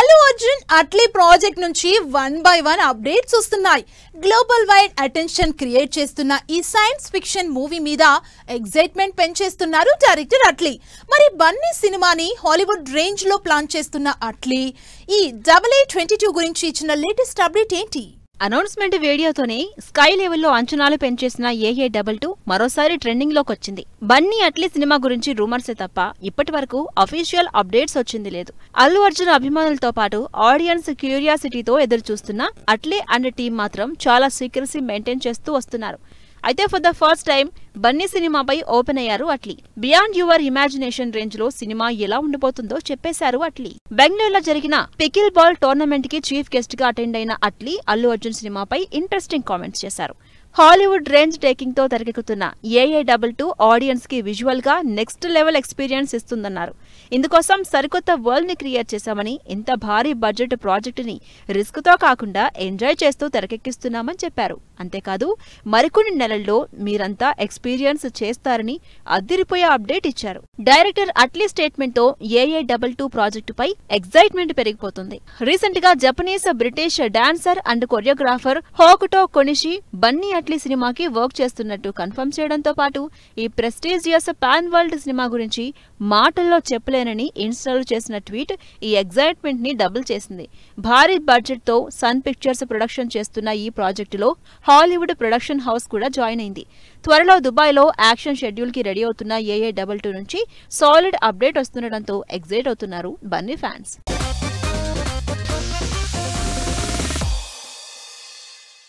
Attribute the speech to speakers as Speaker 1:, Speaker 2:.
Speaker 1: Allu Arjun Atlee project నుంచి 1 by 1 updates వస్తున్నాయి. Global wide attention create చేస్తున్న ఈ సైన్స్ ఫిక్షన్ మూవీ మీద ఎక్సైట్మెంట్ పెంచేస్తున్నారు డైరెక్టర్ అట్లీ. మరి బన్నీ సినిమాని హాలీవుడ్ రేంజ్ లో ప్లాన్ చేస్తున్న అట్లీ ఈ AA22 గురించి ఇచ్చిన లేటెస్ట్ అప్డేట్ ఏంటి?
Speaker 2: అనౌన్స్మెంట్ వీడియోతోనే స్కై లెవెల్లో అంచనాలు పెంచేసిన AA22 మరోసారి ట్రెండింగ్ లోకి వచ్చింది. బన్నీ అట్లీ సినిమా గురించి రూమర్సే తప్ప ఇప్పటి వరకు అఫీషియల్ అప్డేట్స్ వచ్చింది లేదు. అల్లు అర్జున్ అభిమానులతో పాటు ఆడియన్స్ క్యూరియాసిటీతో ఎదురు చూస్తున్న అట్లీ అండ్ టీం మాత్రం చాలా సీక్రెసీ మెయింటైన్ చేస్తూ వస్తున్నారు. అయితే for the first time Bunny సినిమాపై ఓపెన్ అయ్యారు Atlee. Beyond your imagination range లో సినిమా ఎలా ఉండిపోతుందో చెప్పేశారు అట్లీ. బెంగళూరులో జరిగిన పికిల్ బాల్ టోర్నమెంట్ కి చీఫ్ గెస్ట్ గా అటెండ్ అయిన అట్లీ అల్లు అర్జున్ సినిమాపై ఇంట్రెస్టింగ్ కామెంట్స్ చేశారు. హాలీవుడ్ రేంజ్ టేకింగ్ తో తెరకెక్కుతున్న AA22 ఆడియన్స్ కి విజువల్ గా నెక్స్ట్ లెవెల్ ఎక్స్పీరియన్స్ ఇస్తుందన్నారు. ఇందుకోసం సరికొత్త వరల్డ్ ని క్రియేట్ చేశామని, ఇంత భారీ బడ్జెట్ ప్రాజెక్ట్ ని రిస్క్ తో కాకుండా ఎంజాయ్ చేస్తూ తెరకెక్కిస్తున్నామని చెప్పారు. అంతేకాదు మరికొన్ని నెలల్లో మీరంతా ఎక్స్పీరియన్స్ చేస్తారని అద్దిరిపోయే అప్డేట్ ఇచ్చారు. డైరెక్టర్ అట్లీ స్టేట్మెంట్ తో AA22 ప్రాజెక్టుపై ఎక్సైట్మెంట్ పెరిగిపోతుంది. రీసెంట్ గా Japanese British dancer and choreographer Hokuto Konishi Bunny Atlee సినిమాకి వర్క్ చేస్తున్నట్టు కన్ఫర్మ్ చేయడంతో పాటు ఈ ప్రెస్టీజియస్ పాన్ వరల్డ్ సినిమా గురించి మాటల్లో చెప్పలేనని ఇన్స్టాల్ చేసిన ట్వీట్ ఈ ఎక్సైట్మెంట్ ని డబుల్ చేసింది. భారీ బడ్జెట్ తో సన్ పిక్చర్స్ ప్రొడక్షన్ చేస్తున్న ఈ ప్రాజెక్టులో హాలీవుడ్ ప్రొడక్షన్ హౌస్ కూడా జాయిన్ అయింది. త్వరలో దుబాయ్ లో యాక్షన్ షెడ్యూల్ కి రెడీ అవుతున్న AA22 నుంచి సాలిడ్ అప్డేట్ వస్తుండటంతో ఎక్సైట్ అవుతున్నారు బన్నీ ఫ్యాన్స్.